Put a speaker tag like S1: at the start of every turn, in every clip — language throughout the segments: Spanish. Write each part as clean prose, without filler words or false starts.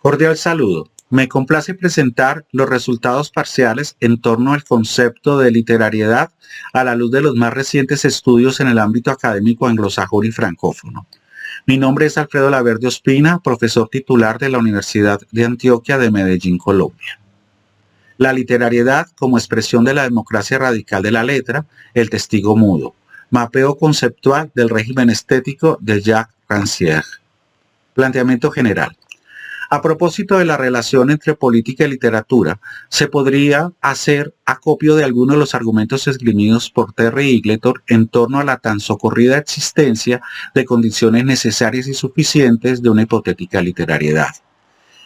S1: Cordial saludo. Me complace presentar los resultados parciales en torno al concepto de literariedad a la luz de los más recientes estudios en el ámbito académico anglosajón y francófono. Mi nombre es Alfredo Laverde Ospina, profesor titular de la Universidad de Antioquia de Medellín, Colombia. La literariedad como expresión de la democracia radical de la letra, el testigo mudo. Mapeo conceptual del régimen estético de Jacques Rancière. Planteamiento general. A propósito de la relación entre política y literatura, se podría hacer acopio de algunos de los argumentos esgrimidos por Terry Eagleton en torno a la tan socorrida existencia de condiciones necesarias y suficientes de una hipotética literariedad.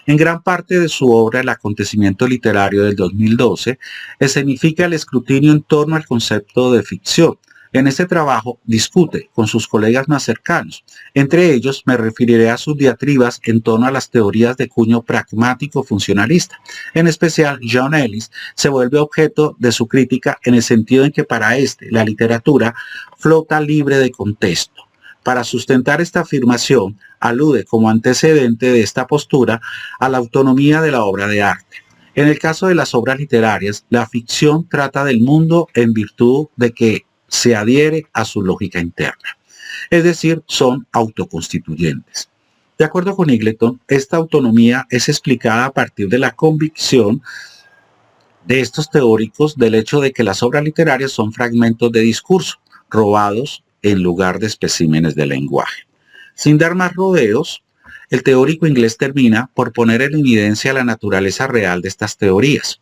S1: En gran parte de su obra El acontecimiento literario del 2012, escenifica el escrutinio en torno al concepto de ficción. En este trabajo discute con sus colegas más cercanos. Entre ellos me referiré a sus diatribas en torno a las teorías de cuño pragmático funcionalista. En especial, John Ellis se vuelve objeto de su crítica en el sentido en que para la literatura flota libre de contexto. Para sustentar esta afirmación, alude como antecedente de esta postura a la autonomía de la obra de arte. En el caso de las obras literarias, la ficción trata del mundo en virtud de que se adhiere a su lógica interna, es decir, son autoconstituyentes. De acuerdo con Eagleton, esta autonomía es explicada a partir de la convicción de estos teóricos del hecho de que las obras literarias son fragmentos de discurso, robados en lugar de especímenes de lenguaje. Sin dar más rodeos, el teórico inglés termina por poner en evidencia la naturaleza real de estas teorías.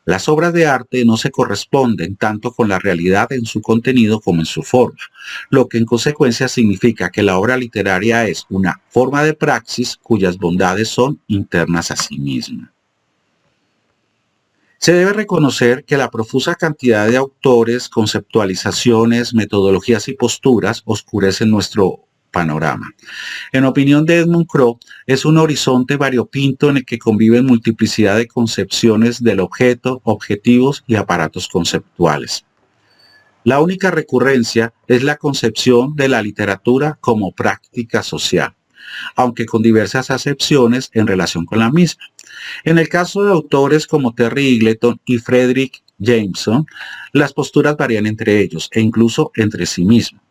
S1: Las obras de arte no se corresponden tanto con la realidad en su contenido como en su forma, lo que en consecuencia significa que la obra literaria es una forma de praxis cuyas bondades son internas a sí misma. Se debe reconocer que la profusa cantidad de autores, conceptualizaciones, metodologías y posturas oscurecen nuestro panorama. En opinión de Edmund Crowe, es un horizonte variopinto en el que conviven multiplicidad de concepciones del objeto, objetivos y aparatos conceptuales. La única recurrencia es la concepción de la literatura como práctica social, aunque con diversas acepciones en relación con la misma. En el caso de autores como Terry Eagleton y Fredric Jameson, las posturas varían entre ellos e incluso entre sí mismos.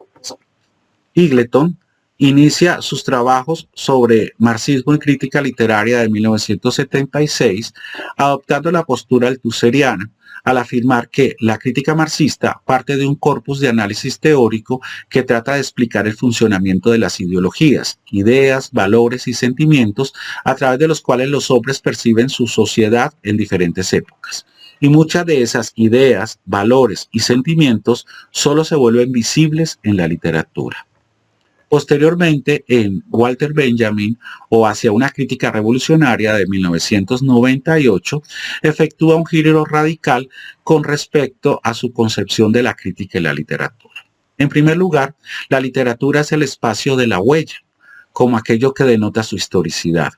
S1: Eagleton inicia sus trabajos sobre marxismo y crítica literaria de 1976, adoptando la postura althuseriana, al afirmar que la crítica marxista parte de un corpus de análisis teórico que trata de explicar el funcionamiento de las ideologías, ideas, valores y sentimientos a través de los cuales los hombres perciben su sociedad en diferentes épocas. Y muchas de esas ideas, valores y sentimientos solo se vuelven visibles en la literatura. Posteriormente, en Walter Benjamin o Hacia una crítica revolucionaria de 1998, efectúa un giro radical con respecto a su concepción de la crítica y la literatura. En primer lugar, la literatura es el espacio de la huella, como aquello que denota su historicidad.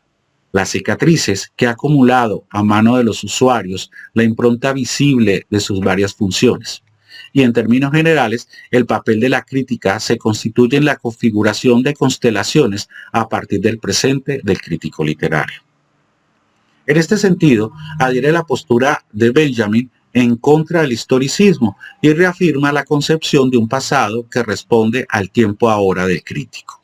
S1: Las cicatrices que ha acumulado a mano de los usuarios, la impronta visible de sus varias funciones. Y en términos generales, el papel de la crítica se constituye en la configuración de constelaciones a partir del presente del crítico literario. En este sentido, adhiere la postura de Benjamin en contra del historicismo y reafirma la concepción de un pasado que responde al tiempo ahora del crítico.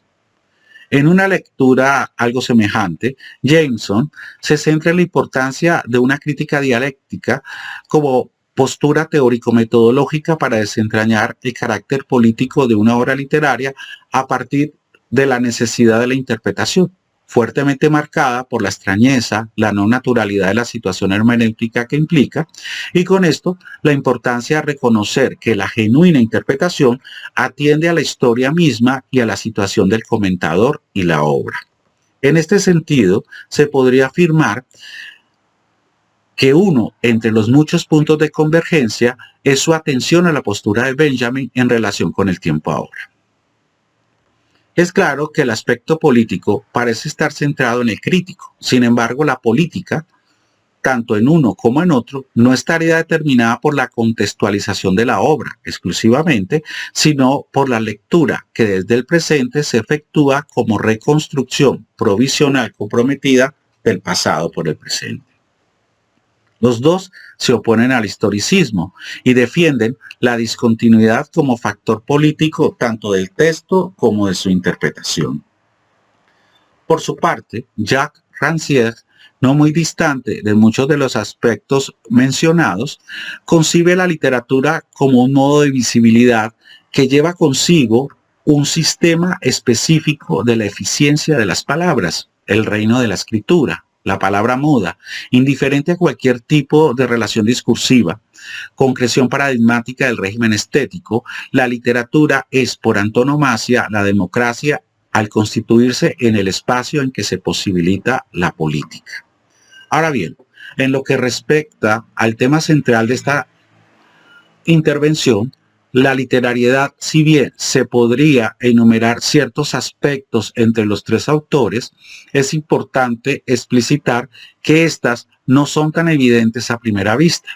S1: En una lectura algo semejante, Jameson se centra en la importancia de una crítica dialéctica como postura teórico-metodológica para desentrañar el carácter político de una obra literaria a partir de la necesidad de la interpretación, fuertemente marcada por la extrañeza, la no naturalidad de la situación hermenéutica que implica, y con esto la importancia de reconocer que la genuina interpretación atiende a la historia misma y a la situación del comentador y la obra. En este sentido, se podría afirmar que uno entre los muchos puntos de convergencia es su atención a la postura de Benjamin en relación con el tiempo ahora. Es claro que el aspecto político parece estar centrado en el crítico. Sin embargo, la política, tanto en uno como en otro, no estaría determinada por la contextualización de la obra exclusivamente, sino por la lectura que desde el presente se efectúa como reconstrucción provisional comprometida del pasado por el presente. Los dos se oponen al historicismo y defienden la discontinuidad como factor político tanto del texto como de su interpretación. Por su parte, Jacques Rancière, no muy distante de muchos de los aspectos mencionados, concibe la literatura como un modo de visibilidad que lleva consigo un sistema específico de la eficiencia de las palabras, el reino de la escritura, la palabra muda, indiferente a cualquier tipo de relación discursiva, concreción paradigmática del régimen estético. La literatura es por antonomasia la democracia al constituirse en el espacio en que se posibilita la política. Ahora bien, en lo que respecta al tema central de esta intervención, la literariedad, si bien se podría enumerar ciertos aspectos entre los tres autores, es importante explicitar que éstas no son tan evidentes a primera vista.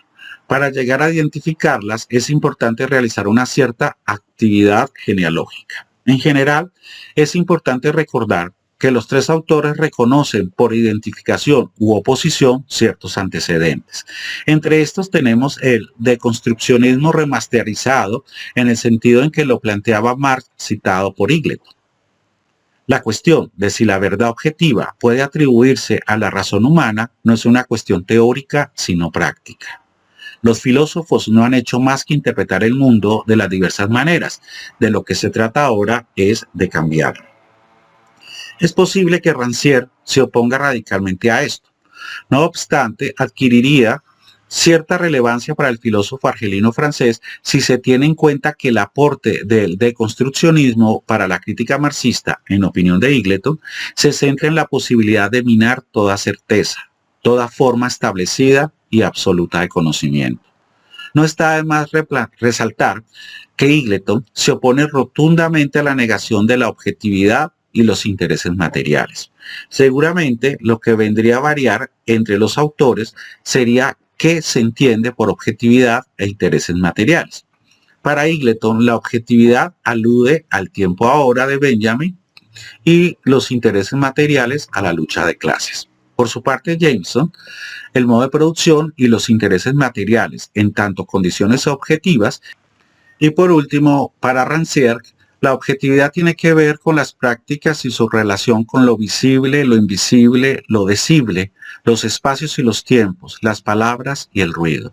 S1: Para llegar a identificarlas es importante realizar una cierta actividad genealógica. En general, es importante recordar que los tres autores reconocen por identificación u oposición ciertos antecedentes. Entre estos tenemos el deconstruccionismo remasterizado en el sentido en que lo planteaba Marx, citado por Eagleton. La cuestión de si la verdad objetiva puede atribuirse a la razón humana no es una cuestión teórica, sino práctica. Los filósofos no han hecho más que interpretar el mundo de las diversas maneras. De lo que se trata ahora es de cambiarlo. Es posible que Rancière se oponga radicalmente a esto. No obstante, adquiriría cierta relevancia para el filósofo argelino francés si se tiene en cuenta que el aporte del deconstruccionismo para la crítica marxista, en opinión de Eagleton, se centra en la posibilidad de minar toda certeza, toda forma establecida y absoluta de conocimiento. No está de más resaltar que Eagleton se opone rotundamente a la negación de la objetividad y los intereses materiales. Seguramente lo que vendría a variar entre los autores sería qué se entiende por objetividad e intereses materiales. Para Eagleton, la objetividad alude al tiempo ahora de Benjamin y los intereses materiales a la lucha de clases. Por su parte, Jameson, el modo de producción y los intereses materiales en tanto condiciones objetivas. Y por último, para Rancière, la objetividad tiene que ver con las prácticas y su relación con lo visible, lo invisible, lo decible, los espacios y los tiempos, las palabras y el ruido.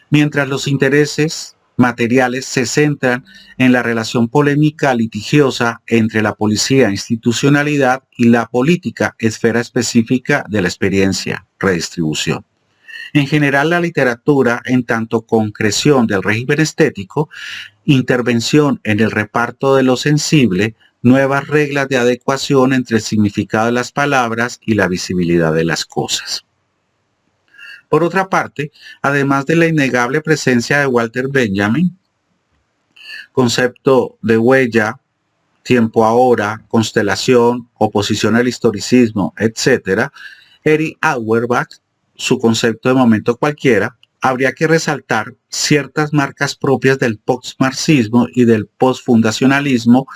S1: Mientras los intereses materiales se centran en la relación polémica litigiosa entre la policía, institucionalidad y la política, esfera específica de la experiencia, redistribución. En general, la literatura, en tanto concreción del régimen estético, intervención en el reparto de lo sensible, nuevas reglas de adecuación entre el significado de las palabras y la visibilidad de las cosas. Por otra parte, además de la innegable presencia de Walter Benjamin, concepto de huella, tiempo ahora, constelación, oposición al historicismo, etc., Erich Auerbach, su concepto de momento cualquiera, habría que resaltar ciertas marcas propias del postmarxismo y del postfundacionalismo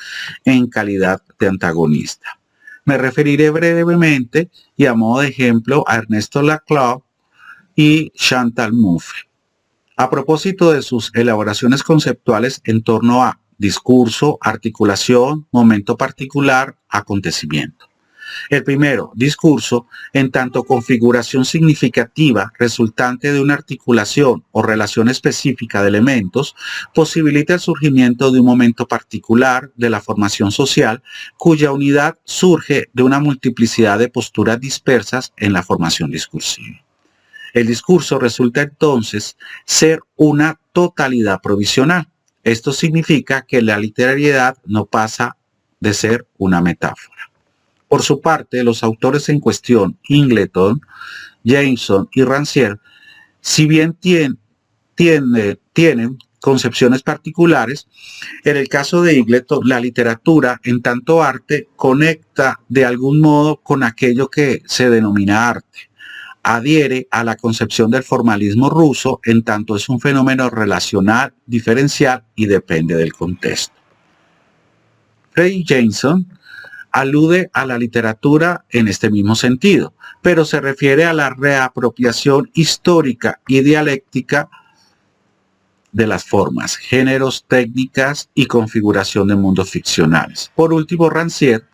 S1: en calidad de antagonista. Me referiré brevemente y a modo de ejemplo a Ernesto Laclau y Chantal Mouffe, a propósito de sus elaboraciones conceptuales en torno a discurso, articulación, momento particular, acontecimiento. El primero, discurso, en tanto configuración significativa resultante de una articulación o relación específica de elementos, posibilita el surgimiento de un momento particular de la formación social, cuya unidad surge de una multiplicidad de posturas dispersas en la formación discursiva. El discurso resulta entonces ser una totalidad provisional. Esto significa que la literariedad no pasa de ser una metáfora. Por su parte, los autores en cuestión, Eagleton, Jameson y Rancière, si bien tienen concepciones particulares, en el caso de Eagleton, la literatura, en tanto arte, conecta de algún modo con aquello que se denomina arte. Adhiere a la concepción del formalismo ruso, en tanto es un fenómeno relacional, diferencial y depende del contexto. Fredric Jameson alude a la literatura en este mismo sentido, pero se refiere a la reapropiación histórica y dialéctica de las formas, géneros, técnicas y configuración de mundos ficcionales. Por último, Rancière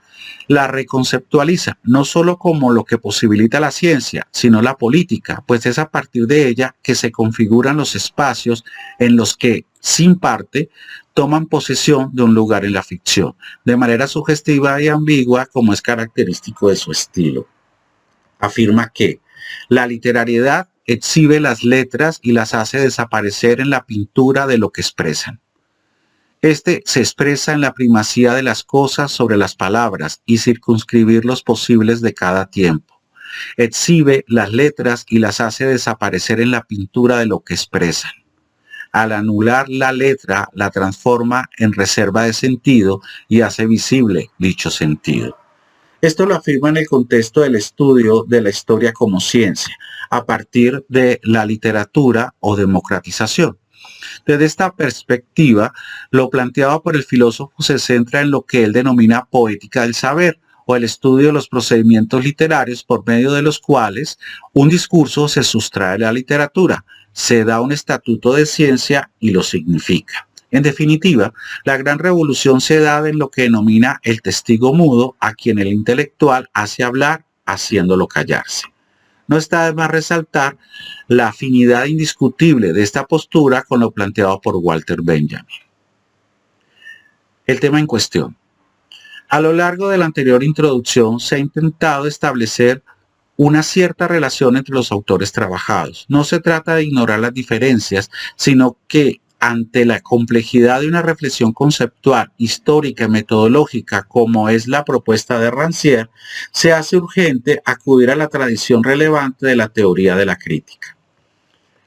S1: la reconceptualiza no solo como lo que posibilita la ciencia, sino la política, pues es a partir de ella que se configuran los espacios en los que, sin parte, toman posesión de un lugar en la ficción, de manera sugestiva y ambigua como es característico de su estilo. Afirma que la literariedad exhibe las letras y las hace desaparecer en la pintura de lo que expresan. Este se expresa en la primacía de las cosas sobre las palabras y circunscribir los posibles de cada tiempo. Exhibe las letras y las hace desaparecer en la pintura de lo que expresan. Al anular la letra, la transforma en reserva de sentido y hace visible dicho sentido. Esto lo afirma en el contexto del estudio de la historia como ciencia, a partir de la literatura o democratización. Desde esta perspectiva, lo planteado por el filósofo se centra en lo que él denomina poética del saber, o el estudio de los procedimientos literarios por medio de los cuales un discurso se sustrae de la literatura, se da un estatuto de ciencia y lo significa. En definitiva, la gran revolución se da en lo que denomina el testigo mudo, a quien el intelectual hace hablar, haciéndolo callarse. No está de más resaltar la afinidad indiscutible de esta postura con lo planteado por Walter Benjamin. El tema en cuestión. A lo largo de la anterior introducción se ha intentado establecer una cierta relación entre los autores trabajados. No se trata de ignorar las diferencias, sino que ante la complejidad de una reflexión conceptual, histórica y metodológica como es la propuesta de Rancière, se hace urgente acudir a la tradición relevante de la teoría de la crítica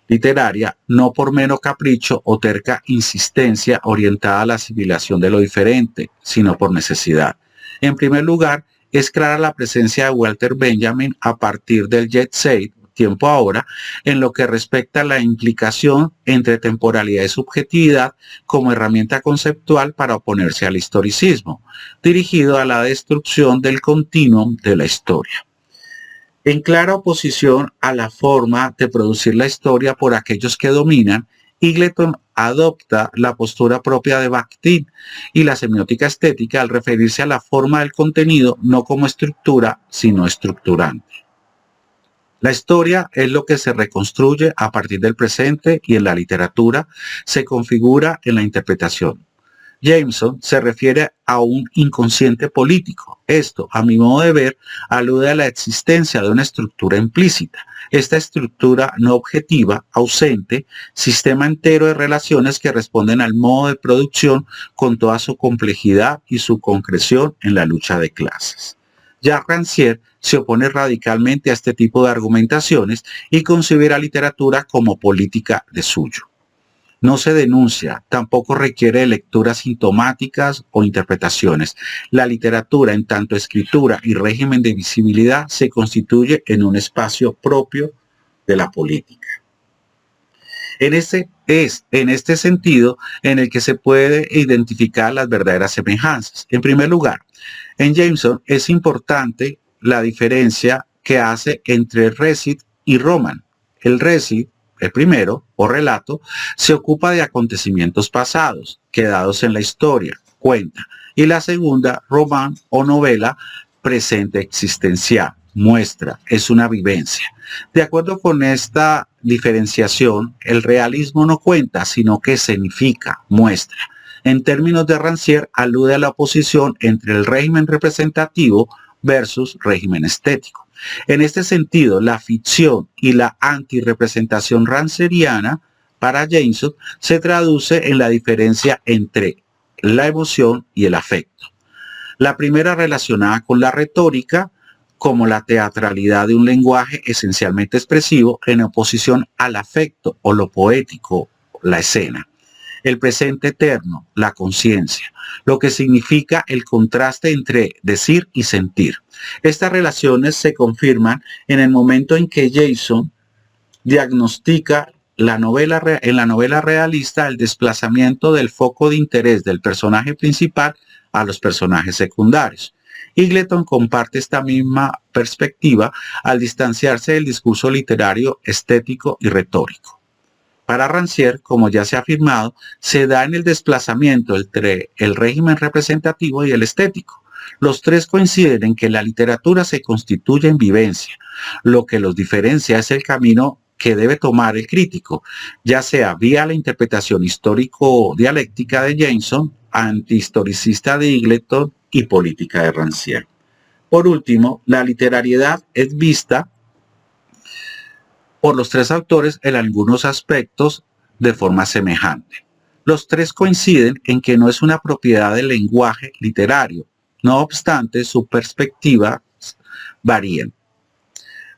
S1: literaria, no por mero capricho o terca insistencia orientada a la asimilación de lo diferente, sino por necesidad. En primer lugar, es clara la presencia de Walter Benjamin a partir del Jet Set, tiempo ahora, en lo que respecta a la implicación entre temporalidad y subjetividad como herramienta conceptual para oponerse al historicismo, dirigido a la destrucción del continuum de la historia. En clara oposición a la forma de producir la historia por aquellos que dominan, Eagleton adopta la postura propia de Bakhtin y la semiótica estética al referirse a la forma del contenido no como estructura, sino estructurante. La historia es lo que se reconstruye a partir del presente y en la literatura se configura en la interpretación. Jameson se refiere a un inconsciente político. Esto, a mi modo de ver, alude a la existencia de una estructura implícita. Esta estructura no objetiva, ausente, sistema entero de relaciones que responden al modo de producción con toda su complejidad y su concreción en la lucha de clases. Ya Rancière se opone radicalmente a este tipo de argumentaciones y concibe la literatura como política de suyo. No se denuncia, tampoco requiere de lecturas sintomáticas o interpretaciones. La literatura, en tanto escritura y régimen de visibilidad, se constituye en un espacio propio de la política. En este sentido en el que se puede identificar las verdaderas semejanzas. En primer lugar, en Jameson es importante la diferencia que hace entre el recit y roman. El recit, el primero, o relato, se ocupa de acontecimientos pasados, quedados en la historia, cuenta, y la segunda, roman o novela, presente existencial, muestra, es una vivencia. De acuerdo con esta diferenciación, el realismo no cuenta, sino que escenifica, muestra. En términos de Rancière, alude a la oposición entre el régimen representativo versus régimen estético. En este sentido, la ficción y la antirrepresentación ranceriana para Jameson se traduce en la diferencia entre la emoción y el afecto. La primera relacionada con la retórica, como la teatralidad de un lenguaje esencialmente expresivo, en oposición al afecto o lo poético, la escena. El presente eterno, la conciencia, lo que significa el contraste entre decir y sentir. Estas relaciones se confirman en el momento en que Jameson diagnostica en la novela realista el desplazamiento del foco de interés del personaje principal a los personajes secundarios. Eagleton comparte esta misma perspectiva al distanciarse del discurso literario, estético y retórico. Para Rancière, como ya se ha afirmado, se da en el desplazamiento entre el régimen representativo y el estético. Los tres coinciden en que la literatura se constituye en vivencia. Lo que los diferencia es el camino que debe tomar el crítico, ya sea vía la interpretación histórico-dialéctica de Jameson, antihistoricista de Eagleton y política de Rancière. Por último, la literariedad es vista por los tres autores en algunos aspectos de forma semejante. Los tres coinciden en que no es una propiedad del lenguaje literario, no obstante sus perspectivas varían.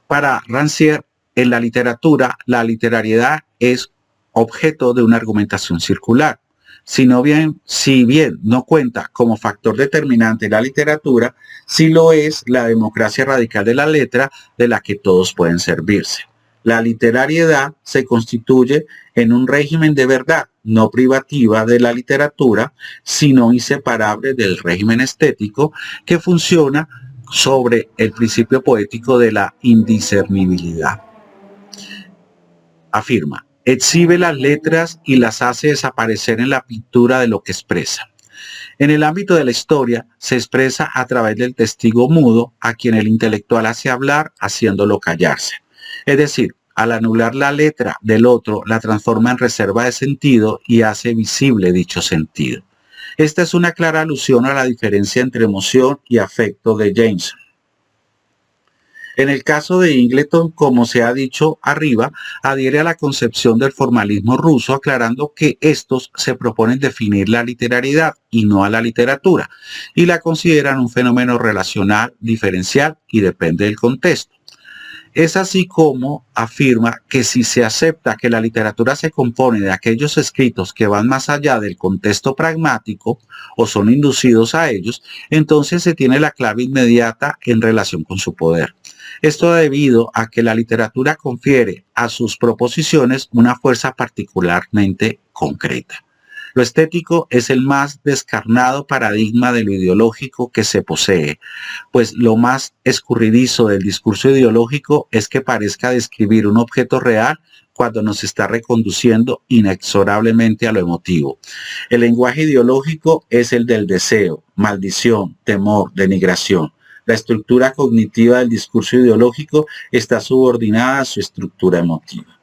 S1: Para Rancière, en la literatura, la literariedad es objeto de una argumentación circular. Si bien no cuenta como factor determinante la literatura, sí lo es la democracia radical de la letra de la que todos pueden servirse. La literariedad se constituye en un régimen de verdad, no privativa de la literatura, sino inseparable del régimen estético que funciona sobre el principio poético de la indiscernibilidad. Afirma, exhibe las letras y las hace desaparecer en la pintura de lo que expresa. En el ámbito de la historia, se expresa a través del testigo mudo a quien el intelectual hace hablar, haciéndolo callarse. Es decir, al anular la letra del otro, la transforma en reserva de sentido y hace visible dicho sentido. Esta es una clara alusión a la diferencia entre emoción y afecto de Jameson. En el caso de Eagleton, como se ha dicho arriba, adhiere a la concepción del formalismo ruso, aclarando que estos se proponen definir la literariedad y no a la literatura, y la consideran un fenómeno relacional, diferencial y depende del contexto. Es así como afirma que si se acepta que la literatura se compone de aquellos escritos que van más allá del contexto pragmático o son inducidos a ellos, entonces se tiene la clave inmediata en relación con su poder. Esto debido a que la literatura confiere a sus proposiciones una fuerza particularmente concreta. Lo estético es el más descarnado paradigma de lo ideológico que se posee, pues lo más escurridizo del discurso ideológico es que parezca describir un objeto real cuando nos está reconduciendo inexorablemente a lo emotivo. El lenguaje ideológico es el del deseo, maldición, temor, denigración. La estructura cognitiva del discurso ideológico está subordinada a su estructura emotiva.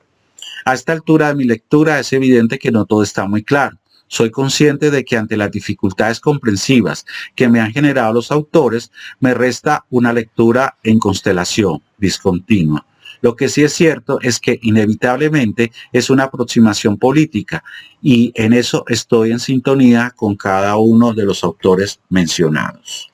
S1: A esta altura de mi lectura es evidente que no todo está muy claro. Soy consciente de que ante las dificultades comprensivas que me han generado los autores, me resta una lectura en constelación, discontinua. Lo que sí es cierto es que inevitablemente es una aproximación política y en eso estoy en sintonía con cada uno de los autores mencionados.